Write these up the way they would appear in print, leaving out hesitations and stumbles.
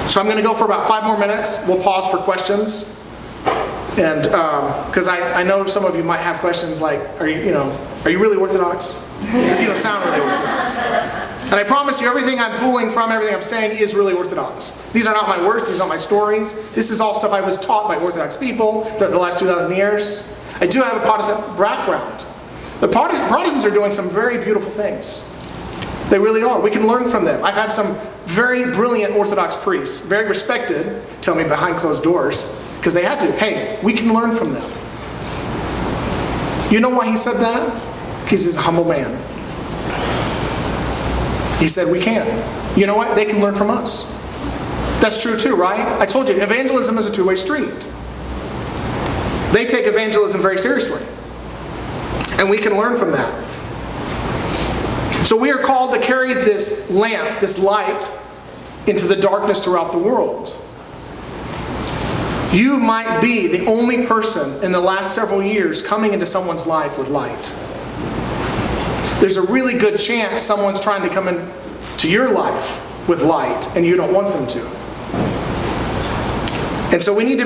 So I'm going to go for about 5 more minutes. We'll pause for questions. And because I know some of you might have questions like, are you really Orthodox? Because you don't sound really Orthodox. And I promise you, everything I'm pulling from, everything I'm saying is really Orthodox. These are not my words, these are not my stories. This is all stuff I was taught by Orthodox people throughout the last 2,000 years. I do have a Protestant background. The Protestants are doing some very beautiful things. They really are. We can learn from them. I've had some very brilliant Orthodox priests, very respected, tell me behind closed doors, because they had to. Hey, we can learn from them. You know why he said that? Because he's a humble man. He said we can. You know what? They can learn from us. That's true too, right? I told you, evangelism is a two-way street. They take evangelism very seriously. And we can learn from that. So we are called to carry this lamp, this light, into the darkness throughout the world. You might be the only person in the last several years coming into someone's life with light. There's a really good chance someone's trying to come into your life with light and you don't want them to. And so we need to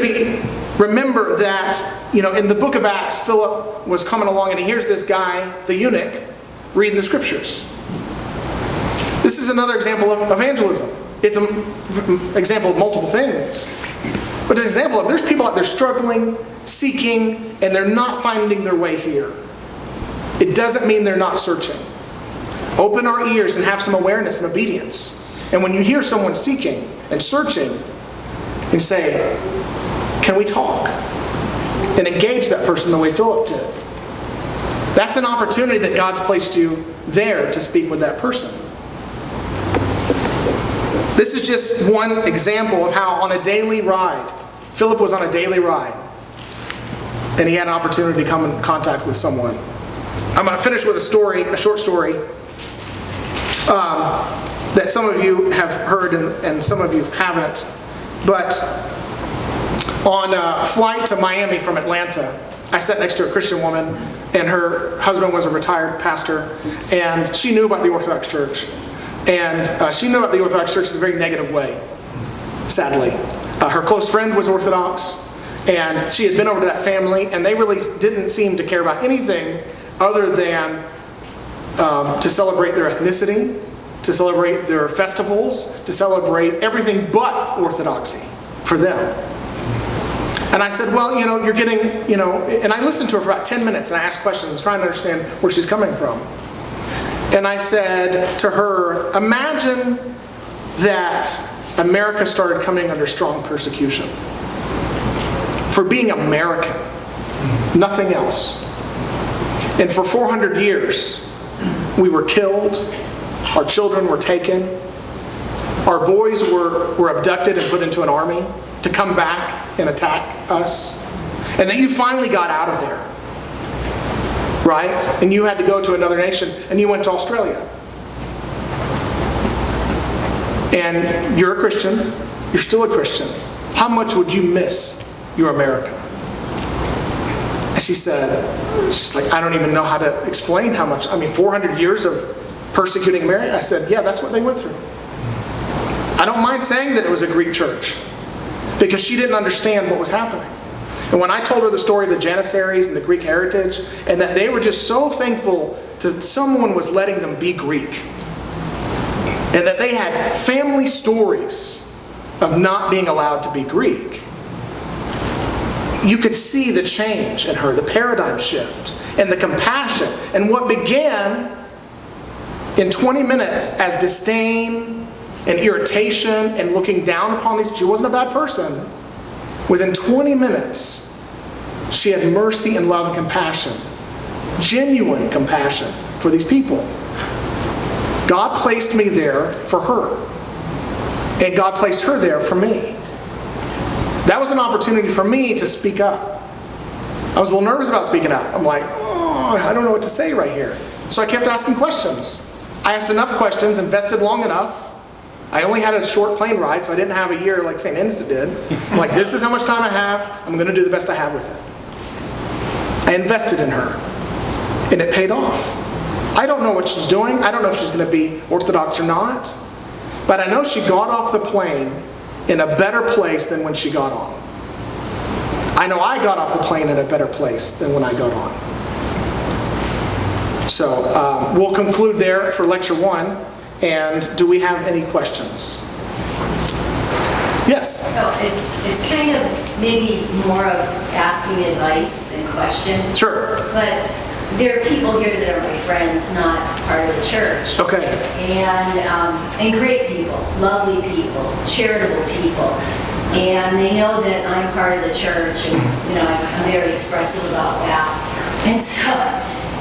remember that, in the book of Acts, Philip was coming along and he hears this guy, the eunuch, reading the scriptures. This is another example of evangelism. It's an example of multiple things. But an example of there's people out there struggling, seeking, and they're not finding their way here. It doesn't mean they're not searching. Open our ears and have some awareness and obedience. And when you hear someone seeking and searching, you say, can we talk? And engage that person the way Philip did. That's an opportunity that God's placed you there to speak with that person. This is just one example of how on a daily ride, Philip was on a daily ride, and he had an opportunity to come in contact with someone. I'm going to finish with a short story that some of you have heard and some of you haven't. But on a flight to Miami from Atlanta, I sat next to a Christian woman, and her husband was a retired pastor, and she knew about the Orthodox Church. And she knew about the Orthodox Church in a very negative way, sadly. Her close friend was Orthodox, and she had been over to that family, and they really didn't seem to care about anything other than to celebrate their ethnicity, to celebrate their festivals, to celebrate everything but Orthodoxy for them. And I said, well, you're getting, and I listened to her for about 10 minutes, and I asked questions, trying to understand where she's coming from. And I said to her, imagine that America started coming under strong persecution for being American, nothing else. And for 400 years, we were killed, our children were taken, our boys were abducted and put into an army to come back and attack us. And then you finally got out of there. Right? And you had to go to another nation, and you went to Australia. And you're a Christian, you're still a Christian. How much would you miss your America? And she's like, I don't even know how to explain how much. 400 years of persecuting America? I said, yeah, that's what they went through. I don't mind saying that it was a Greek church, because she didn't understand what was happening. And when I told her the story of the Janissaries and the Greek heritage, and that they were just so thankful that someone was letting them be Greek, and that they had family stories of not being allowed to be Greek, you could see the change in her, the paradigm shift, and the compassion. And what began in 20 minutes as disdain and irritation and looking down upon these, she wasn't a bad person. Within 20 minutes, she had mercy and love and compassion. Genuine compassion for these people. God placed me there for her. And God placed her there for me. That was an opportunity for me to speak up. I was a little nervous about speaking up. I'm like, I don't know what to say right here. So I kept asking questions. I asked enough questions, invested long enough. I only had a short plane ride, so I didn't have a year like St. Innocent did. I'm like, this is how much time I have. I'm going to do the best I have with it. I invested in her, and it paid off. I don't know what she's doing. I don't know if she's going to be Orthodox or not. But I know she got off the plane in a better place than when she got on. I know I got off the plane in a better place than when I got on. So we'll conclude there for lecture 1. And do we have any questions? Yes? So it's kind of maybe more of asking advice than question. Sure. But there are people here that are my friends, not part of the church. Okay. And great people, lovely people, charitable people. And they know that I'm part of the church, and I'm very expressive about that. And so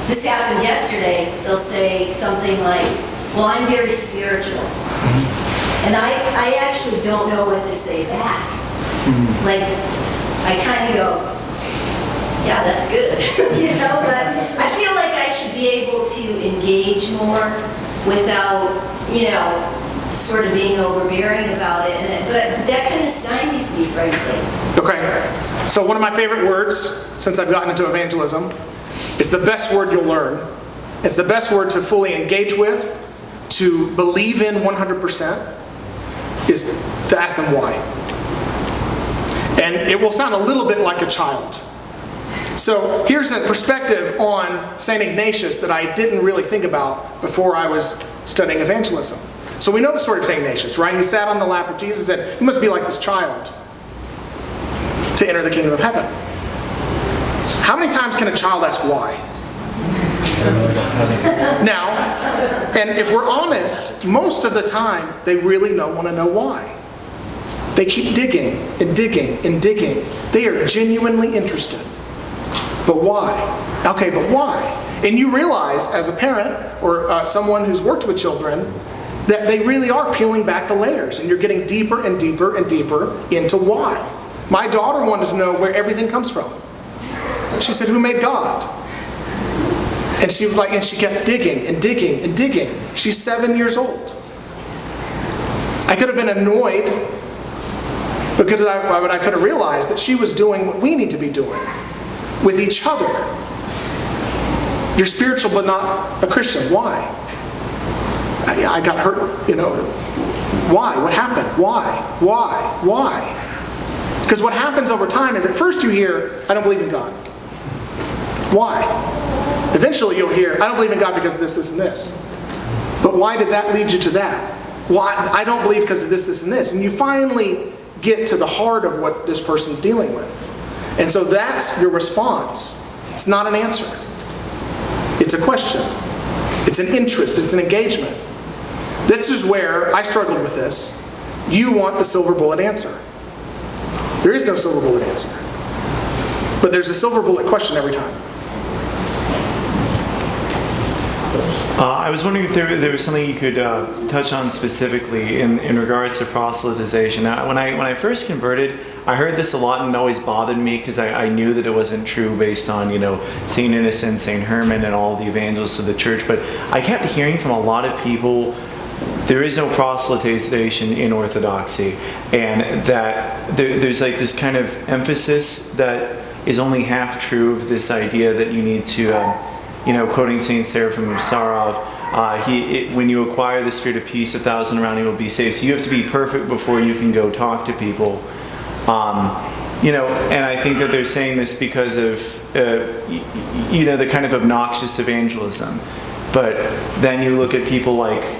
this happened yesterday. They'll say something like, well, I'm very spiritual. And I actually don't know what to say back. Like, I kind of go, yeah, that's good. But I feel like I should be able to engage more without, sort of being overbearing about it. But that kind of stymies me, frankly. Okay. So one of my favorite words, since I've gotten into evangelism, is the best word you'll learn. It's the best word to fully engage with, to believe in 100%, is to ask them why. And it will sound a little bit like a child. So here's a perspective on St. Ignatius that I didn't really think about before I was studying evangelism. So we know the story of St. Ignatius, right? He sat on the lap of Jesus and said, you must be like this child to enter the kingdom of heaven. How many times can a child ask why? Now, and if we're honest, most of the time, they really don't want to know why. They keep digging and digging and digging. They are genuinely interested. But why? Okay, but why? And you realize, as a parent or someone who's worked with children, that they really are peeling back the layers, and you're getting deeper and deeper and deeper into why. My daughter wanted to know where everything comes from. She said, who made God? And she was like, and she kept digging and digging and digging. She's 7 years old. I could have been annoyed because I could have realized that she was doing what we need to be doing with each other. You're spiritual but not a Christian. Why? I got hurt, Why? What happened? Why? Why? Because what happens over time is at first you hear, I don't believe in God. Why? Eventually you'll hear, I don't believe in God because of this, this, and this. But why did that lead you to that? Why? I don't believe because of this, this, and this. And you finally get to the heart of what this person's dealing with. And so that's your response. It's not an answer. It's a question. It's an interest. It's an engagement. This is where I struggled with this. You want the silver bullet answer. There is no silver bullet answer. But there's a silver bullet question every time. I was wondering if there was something you could touch on specifically in regards to proselytization. Now, when I first converted, I heard this a lot and it always bothered me because I knew that it wasn't true based on, St. Innocent, St. Herman, and all the evangelists of the church. But I kept hearing from a lot of people, there is no proselytization in Orthodoxy, and that there's like this kind of emphasis that is only half true of this idea that you need to, quoting St. Seraphim of Sarov, when you acquire the spirit of peace, 1,000 around you will be saved. So you have to be perfect before you can go talk to people. And I think that they're saying this because of, the kind of obnoxious evangelism. But then you look at people like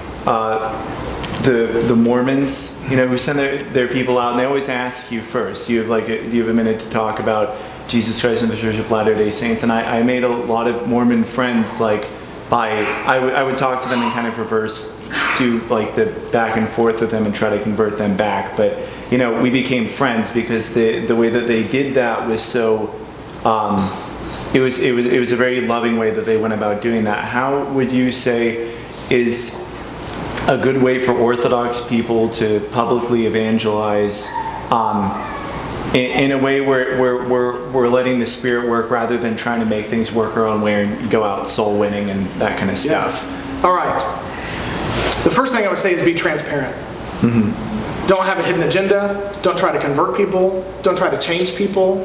the Mormons, who send their people out, and they always ask you first, do you have a minute to talk about Jesus Christ and the Church of Latter-day Saints? And I made a lot of Mormon friends, I would talk to them in kind of reverse, do the back and forth with them and try to convert them back. But, we became friends because the way that they did that was so, it was a very loving way that they went about doing that. How would you say is a good way for Orthodox people to publicly evangelize in a way where we're letting the Spirit work rather than trying to make things work our own way and go out soul winning and that kind of stuff? Yeah. All right. The first thing I would say is be transparent. Mm-hmm. Don't have a hidden agenda. Don't try to convert people. Don't try to change people.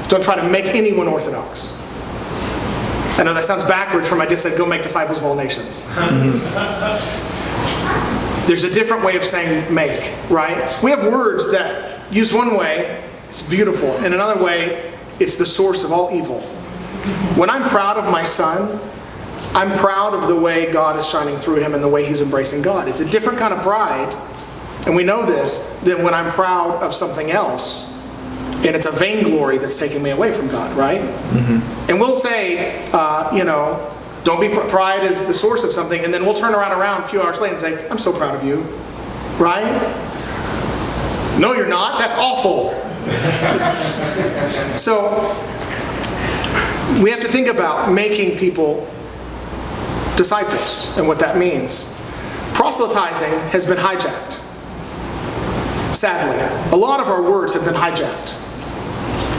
Don't try to make anyone Orthodox. I know that sounds backwards from I just said go make disciples of all nations. Mm-hmm. There's a different way of saying make, right? We have words that used one way, it's beautiful. In another way, it's the source of all evil. When I'm proud of my son, I'm proud of the way God is shining through him and the way he's embracing God. It's a different kind of pride, and we know this, than when I'm proud of something else, and it's a vainglory that's taking me away from God, right? Mm-hmm. And we'll say, don't be pride is the source of something, and then we'll turn around a few hours later and say, I'm so proud of you, right? No, you're not. That's awful. So we have to think about making people disciples and what that means. Proselytizing has been hijacked. Sadly, a lot of our words have been hijacked.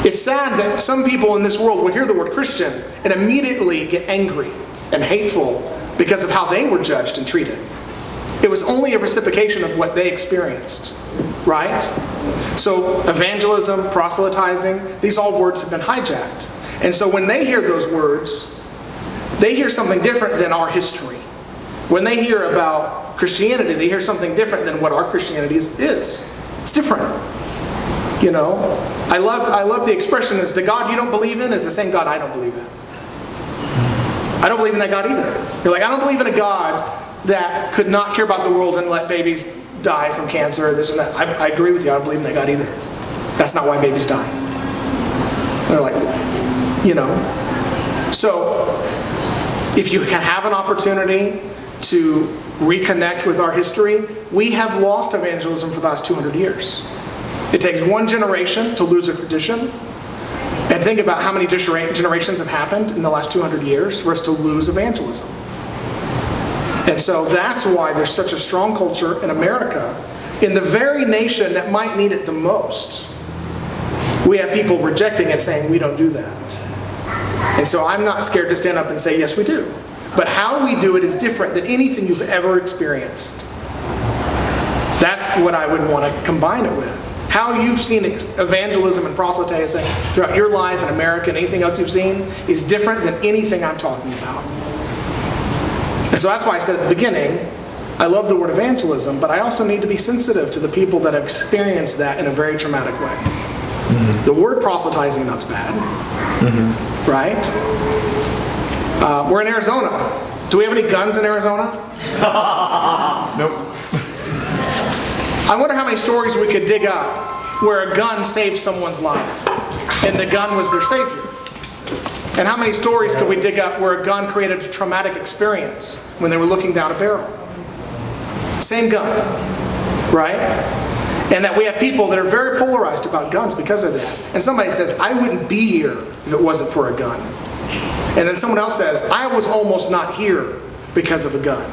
It's sad that some people in this world will hear the word Christian and immediately get angry and hateful because of how they were judged and treated. It was only a reciprocation of what they experienced, right? So evangelism, proselytizing, these all words have been hijacked. And so when they hear those words, they hear something different than our history. When they hear about Christianity, they hear something different than what our Christianity is. It's different. I love the expression is the God you don't believe in is the same God I don't believe in. I don't believe in that God either. You're like, I don't believe in a God that could not care about the world and let babies die from cancer or this and that. I agree with you. I don't believe in that God either. That's not why babies die. They're like, So, if you can have an opportunity to reconnect with our history, we have lost evangelism for the last 200 years. It takes one generation to lose a tradition. And think about how many generations have happened in the last 200 years for us to lose evangelism. And so that's why there's such a strong culture in America, in the very nation that might need it the most. We have people rejecting it, saying we don't do that. And so I'm not scared to stand up and say, yes, we do. But how we do it is different than anything you've ever experienced. That's what I would want to combine it with. How you've seen evangelism and proselytizing throughout your life in America and anything else you've seen is different than anything I'm talking about. And so that's why I said at the beginning, I love the word evangelism, but I also need to be sensitive to the people that have experienced that in a very traumatic way. Mm-hmm. The word proselytizing, that's bad. Mm-hmm. Right? We're in Arizona. Do we have any guns in Arizona? Nope. I wonder how many stories we could dig up where a gun saved someone's life and the gun was their savior. And how many stories could we dig up where a gun created a traumatic experience when they were looking down a barrel? Same gun, right? And that we have people that are very polarized about guns because of that. And somebody says, I wouldn't be here if it wasn't for a gun. And then someone else says, I was almost not here because of a gun.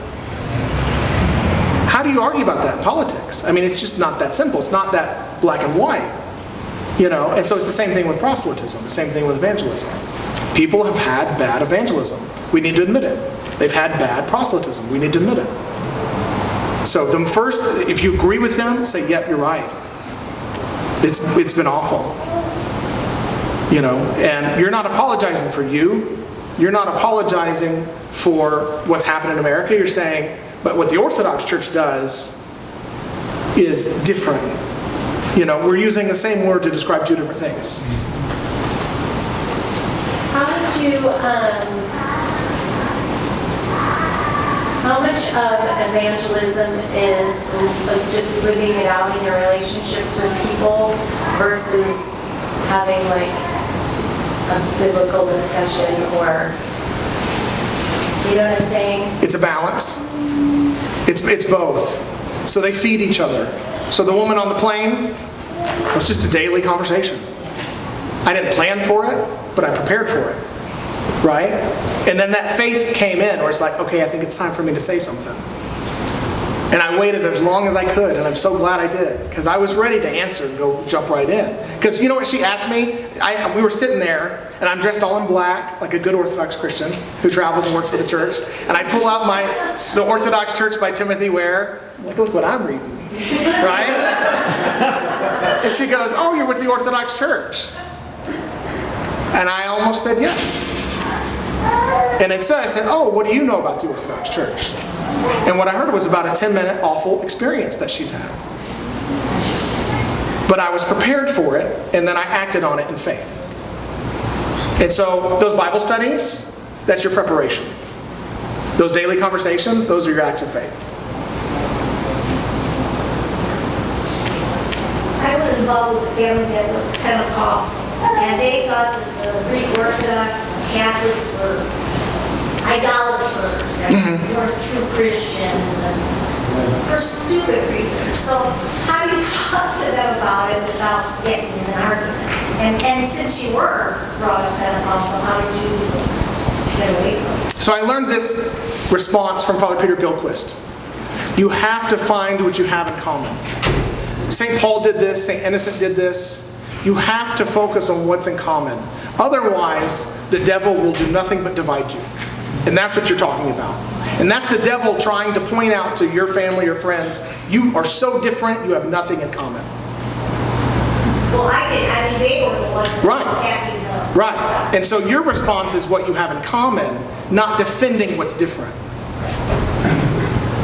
How do you argue about that in politics? I mean, it's just not that simple. It's not that black and white. And so it's the same thing with proselytism, the same thing with evangelism. People have had bad evangelism. We need to admit it. They've had bad proselytism. We need to admit it. So the first, if you agree with them, say, yep, you're right. It's been awful. And you're not apologizing for you. You're not apologizing for what's happened in America. You're saying, but what the Orthodox Church does is different. We're using the same word to describe two different things. How much of evangelism is like just living it out in your relationships with people versus having like a biblical discussion or, you know what I'm saying? It's a balance. It's both. So they feed each other. So the woman on the plane was just a daily conversation. I didn't plan for it, but I prepared for it. Right? And then that faith came in where it's like, okay, I think it's time for me to say something. And I waited as long as I could, and I'm so glad I did, because I was ready to answer and go jump right in. Because you know what she asked me? We were sitting there, and I'm dressed all in black, like a good Orthodox Christian who travels and works for the church. And I pull out The Orthodox Church by Timothy Ware. I'm like, look what I'm reading. Right? And she goes, oh, you're with the Orthodox Church. And I almost said yes. And instead I said, oh, what do you know about the Orthodox Church? And what I heard was about a 10-minute awful experience that she's had. But I was prepared for it, and then I acted on it in faith. And so those Bible studies, that's your preparation. Those daily conversations, those are your acts of faith. I was involved with a family that was Pentecostal, and they thought that the Greek Orthodox Catholics were idolaters and weren't true Christians, and for stupid reasons. So how do you talk to them about it without getting in an argument? And since you were brought up Pentecostal, how did you get away from it? So I learned this response from Father Peter Gilchrist. You have to find what you have in common. St. Paul did this, St. Innocent did this. You have to focus on what's in common. Otherwise, the devil will do nothing but divide you. And that's what you're talking about. And that's the devil trying to point out to your family or friends, you are so different, you have nothing in common. Well, I mean, they were the ones who were attacking them. Right. And so your response is what you have in common, not defending what's different.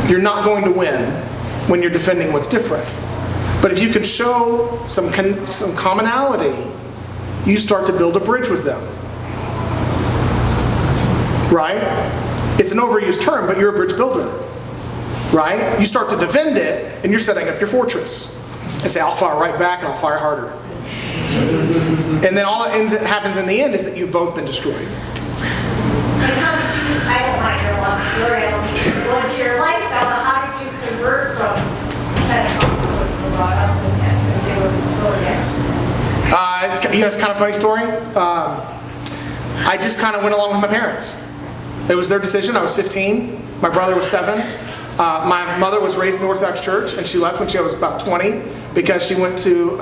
You're not going to win when you're defending what's different. But if you can show some commonality, you start to build a bridge with them. Right? It's an overused term, but you're a bridge builder. Right? You start to defend it, and you're setting up your fortress. And say, I'll fire right back, and I'll fire harder. And then all that happens in the end is that you've both been destroyed. And how did you, I don't mind your long story, I don't need to go into your lifestyle, but how did you convert from Pentecostal to the brought up with that, because they were so against it? It's kind of a funny story. I just kind of went along with my parents. It was their decision. I was 15. My brother was 7. My mother was raised in the Orthodox Church, and she left when she was about 20 because she went to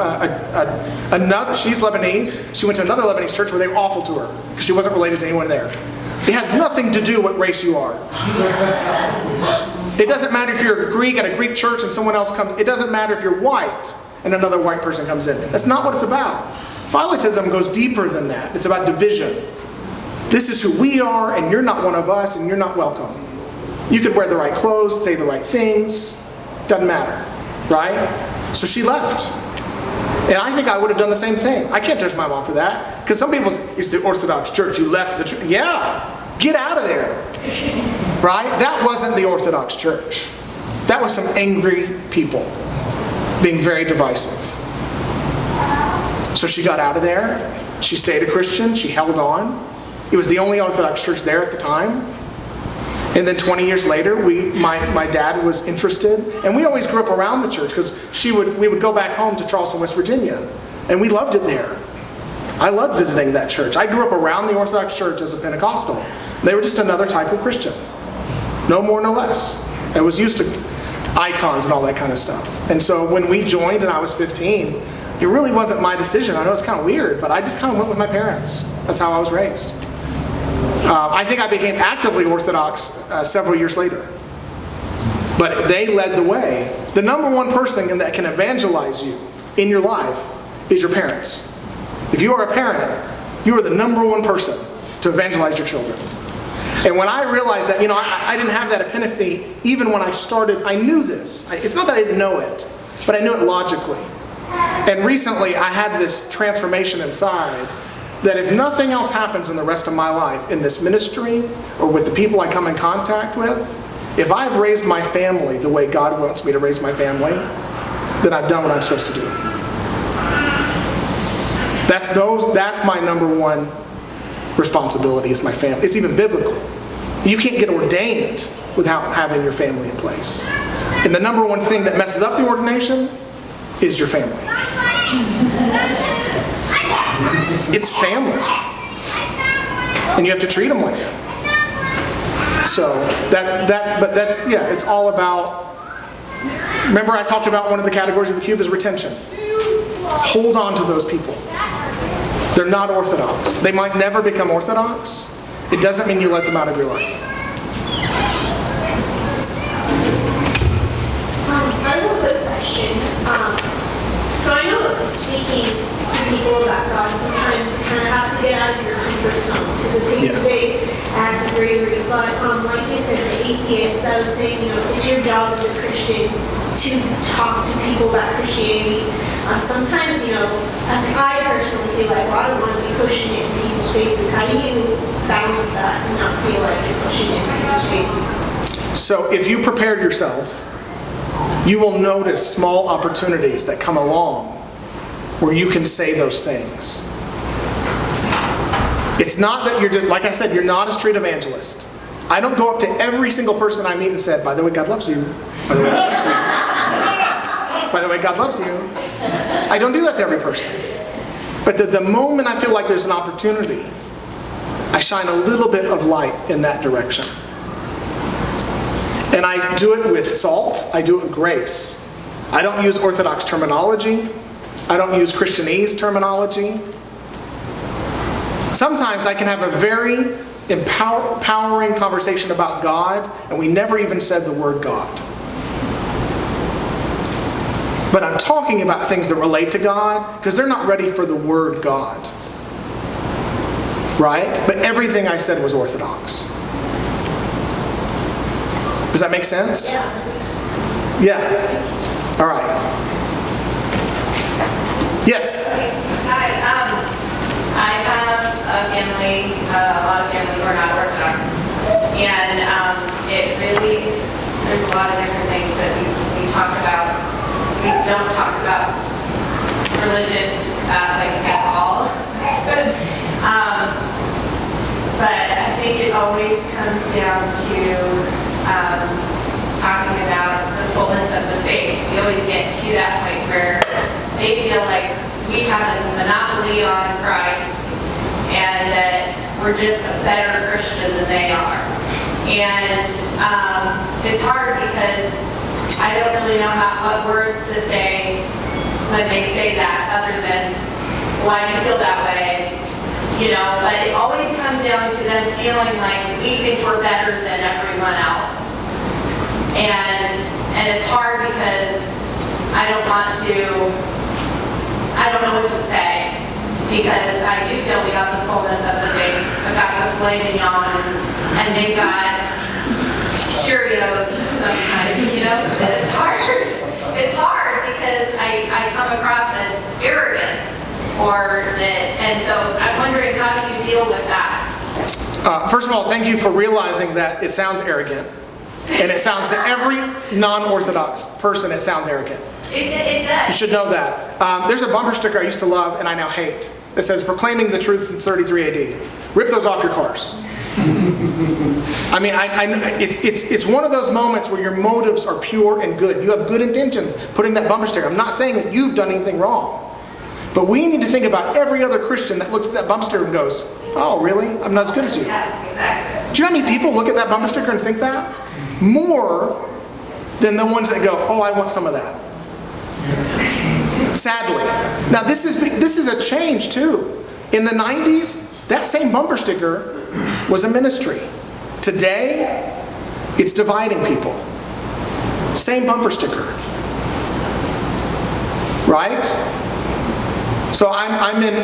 another, she's Lebanese, she went to another Lebanese church where they were awful to her because she wasn't related to anyone there. It has nothing to do what race you are. It doesn't matter if you're a Greek at a Greek church and someone else comes, it doesn't matter if you're white and another white person comes in. That's not what it's about. Philotism goes deeper than that. It's about division. This is who we are, and you're not one of us, and you're not welcome. You could wear the right clothes, say the right things, doesn't matter, right? So she left. And I think I would have done the same thing. I can't judge my mom for that. Because some people say, it's the Orthodox Church, you left the church. Yeah, get out of there. Right? That wasn't the Orthodox Church. That was some angry people being very divisive. So she got out of there. She stayed a Christian. She held on. It was the only Orthodox church there at the time. And then 20 years later, my dad was interested. And we always grew up around the church because we would go back home to Charleston, West Virginia. And we loved it there. I loved visiting that church. I grew up around the Orthodox Church as a Pentecostal. They were just another type of Christian. No more, no less. I was used to icons and all that kind of stuff. And so when we joined and I was 15, it really wasn't my decision. I know it's kind of weird, but I just kind of went with my parents. That's how I was raised. I think I became actively Orthodox several years later. But they led the way. The number one person that can evangelize you in your life is your parents. If you are a parent, you are the number one person to evangelize your children. And when I realized that, I didn't have that epiphany even when I started, I knew this. It's not that I didn't know it, but I knew it logically. And recently I had this transformation inside that if nothing else happens in the rest of my life, in this ministry, or with the people I come in contact with, if I've raised my family the way God wants me to raise my family, then I've done what I'm supposed to do. That's my number one responsibility is my family. It's even biblical. You can't get ordained without having your family in place. And the number one thing that messes up the ordination is your family. It's family. And you have to treat them like that. So it's all about, remember I talked about one of the categories of the cube is retention. Hold on to those people. They're not Orthodox. They might never become Orthodox. It doesn't mean you let them out of your life. I have a good question. So I know speaking to people about God, sometimes you kind of have to get out of your comfort zone because it takes a big act of bravery. But like you said, the atheist, I was saying, it's your job as a Christian to talk to people about Christianity. Sometimes, I personally feel like, well, I don't want to be pushing it in people's faces. How do you balance that and not feel like you're pushing it in people's faces? So if you prepared yourself, you will notice small opportunities that come along where you can say those things. It's not that you're just, like I said, you're not a street evangelist. I don't go up to every single person I meet and say, by the way, God loves you. By the way, God loves you. By the way, God loves you. I don't do that to every person. But the moment I feel like there's an opportunity, I shine a little bit of light in that direction. And I do it with salt, I do it with grace. I don't use Orthodox terminology. I don't use Christianese terminology. Sometimes I can have a very empowering conversation about God, and we never even said the word God. But I'm talking about things that relate to God, because they're not ready for the word God. Right? But everything I said was Orthodox. Does that make sense? Yeah. Yeah. All right. Yes. Hi. I have a family, a lot of family who are not Orthodox, and it really, there's a lot of different things that we talk about. We don't talk about religion like at all. But I think it always comes down to talking about the fullness of the faith. We always get to that point where they feel like we have a monopoly on Christ and that we're just a better Christian than they are. And it's hard because I don't really know what words to say when they say that other than, why do you feel that way? But it always comes down to them feeling like we think we're better than everyone else. And it's hard because I don't know what to say, because I do feel we have the fullness of the faith. I've got the filet mignon and they've got Cheerios sometimes, and it's hard. It's hard because I come across as arrogant and so I'm wondering, how do you deal with that? First of all, thank you for realizing that it sounds arrogant. And it sounds to every non-Orthodox person, it sounds arrogant. It does. You should know that. There's a bumper sticker I used to love and I now hate. It says, proclaiming the truth since 33 AD. Rip those off your cars. I mean, it's one of those moments where your motives are pure and good. You have good intentions putting that bumper sticker. I'm not saying that you've done anything wrong. But we need to think about every other Christian that looks at that bumper sticker and goes, oh, really? I'm not as good as you. Yeah, exactly. Do you know how many people look at that bumper sticker and think that? More than the ones that go, oh, I want some of that. Sadly. Now this is a change too. In the 90s, that same bumper sticker was a ministry. Today, it's dividing people. Same bumper sticker. Right? So I'm in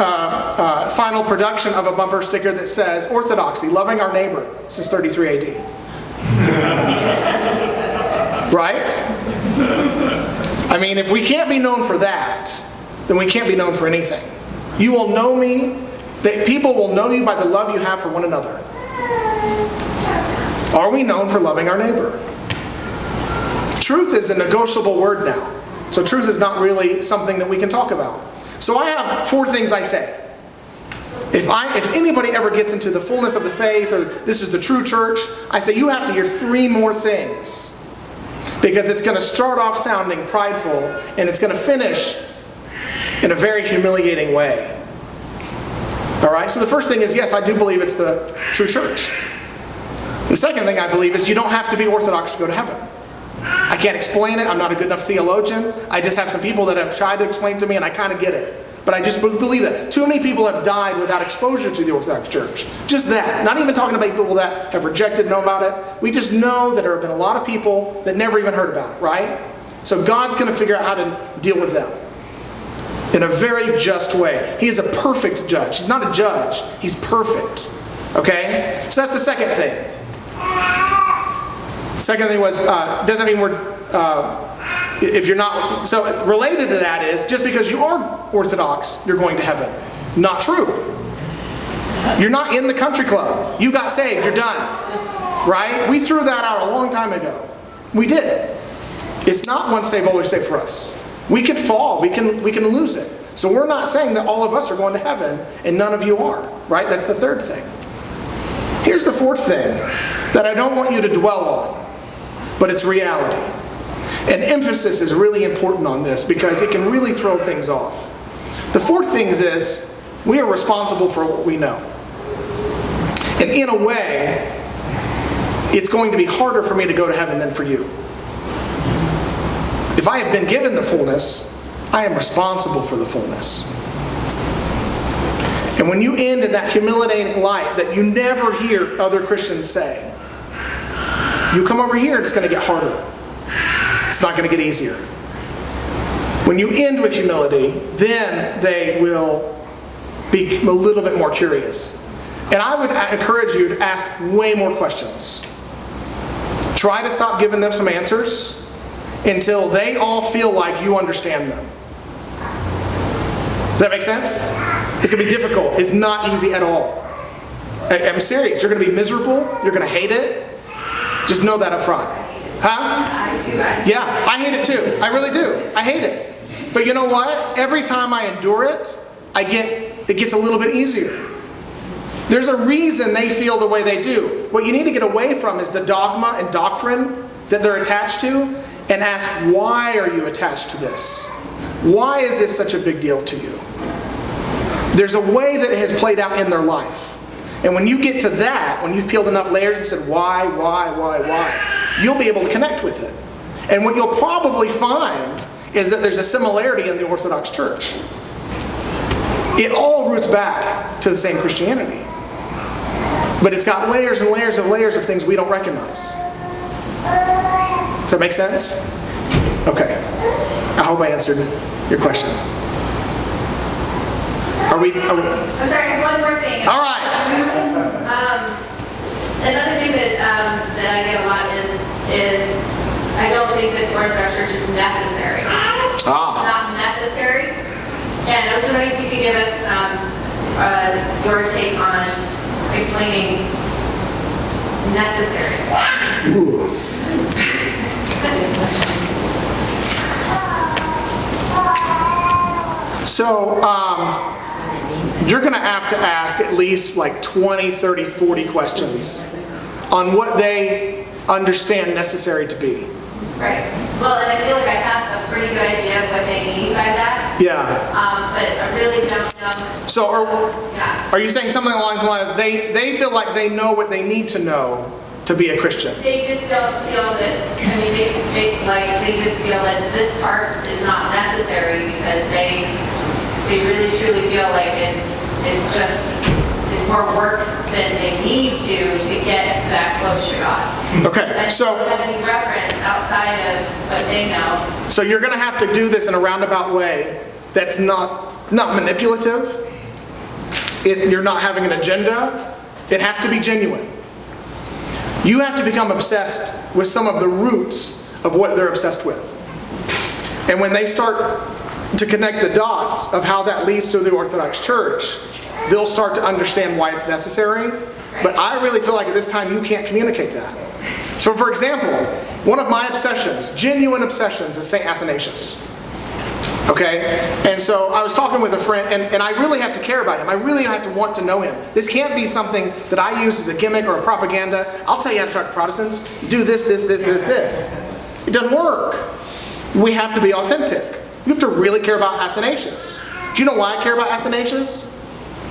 final production of a bumper sticker that says, Orthodoxy, loving our neighbor since 33 AD. Right? I mean, if we can't be known for that, then we can't be known for anything. You will know me, that people will know you by the love you have for one another. Are we known for loving our neighbor? Truth is a negotiable word now. So truth is not really something that we can talk about. So I have 4 things I say. If anybody ever gets into the fullness of the faith, or this is the true church, I say you have to hear 3 more things. Because it's going to start off sounding prideful, and it's going to finish in a very humiliating way. All right, so the first thing is, yes, I do believe it's the true church. The second thing I believe is you don't have to be Orthodox to go to heaven. I can't explain it. I'm not a good enough theologian. I just have some people that have tried to explain to me, and I kind of get it. But I just believe that. Too many people have died without exposure to the Orthodox Church. Just that. Not even talking about people that have rejected, know about it. We just know that there have been a lot of people that never even heard about it, right? So God's going to figure out how to deal with them. in a very just way. He is a perfect judge. He's not a judge. He's perfect. Okay? So that's the second thing. Second thing was, doesn't mean we're, if you're not, so related to that is, just because you are Orthodox, you're going to heaven. Not true. You're not in the country club. You got saved, you're done. Right? We threw that out a long time ago. We did. It's not once saved, always saved for us. We can fall, we can lose it. So we're not saying that all of us are going to heaven and none of you are. Right? That's the third thing. Here's the fourth thing that I don't want you to dwell on, but it's reality. And emphasis is really important on this because it can really throw things off. The fourth thing is we are responsible for what we know. And in a way, it's going to be harder for me to go to heaven than for you. If I have been given the fullness, I am responsible for the fullness. And when you end in that humiliating light that you never hear other Christians say, you come over here and it's going to get harder. It's not going to get easier. When you end with humility, then they will be a little bit more curious. And I would encourage you to ask way more questions. Try to stop giving them some answers until they all feel like you understand them. Does that make sense? It's going to be difficult. It's not easy at all. I'm serious. You're going to be miserable. You're going to hate it. Just know that up front. Huh? Yeah, I hate it too. I really do. I hate it. But you know what? Every time I endure it, it gets a little bit easier. There's a reason they feel the way they do. What you need to get away from is the dogma and doctrine that they're attached to, and ask, why are you attached to this? Why is this such a big deal to you? There's a way that it has played out in their life. And when you get to that, when you've peeled enough layers and said, why, you'll be able to connect with it. And what you'll probably find is that there's a similarity in the Orthodox Church. It all roots back to the same Christianity. But it's got layers and layers of things we don't recognize. Does that make sense? Okay. I hope I answered your question. Are we? I'm sorry, one more thing. All right. Another thing that I get a lot is I don't think that the Orthodox Church is necessary. It's not necessary. And I was wondering if you could give us your take on explaining necessary. Ooh. So, you're going to have to ask at least like 20, 30, 40 questions on what they understand necessary to be. Right. Well, and I feel like I have a pretty good idea of what they mean by that. Yeah. But I really don't know. So, are you saying something along the lines of they feel like they know what they need to know to be a Christian? They just don't feel that, I mean, they just feel that this part is not necessary because they really truly feel like it's more work than they need to get to that close to God. Okay, And so don't have any reference outside of what they know. So you're going to have to do this in a roundabout way that's not manipulative. You're not having an agenda. It has to be genuine. You have to become obsessed with some of the roots of what they're obsessed with. And when they start to connect the dots of how that leads to the Orthodox Church, they'll start to understand why it's necessary. But I really feel like at this time you can't communicate that. So for example, one of my obsessions, genuine obsessions, is St. Athanasius. Okay? And so I was talking with a friend, and I really have to care about him. I really have to want to know him. This can't be something that I use as a gimmick or a propaganda. I'll tell you how to talk to Protestants. Do this. It doesn't work. We have to be authentic. You have to really care about Athanasius. Do you know why I care about Athanasius?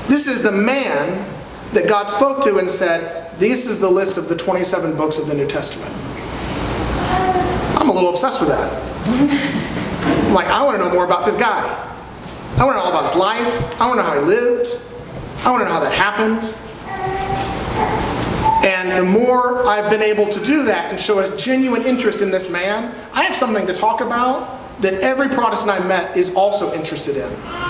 This is the man that God spoke to and said, this is the list of the 27 books of the New Testament. I'm a little obsessed with that. I'm like, I want to know more about this guy. I want to know all about his life. I want to know how he lived. I want to know how that happened. And the more I've been able to do that and show a genuine interest in this man, I have something to talk about that every Protestant I met is also interested in.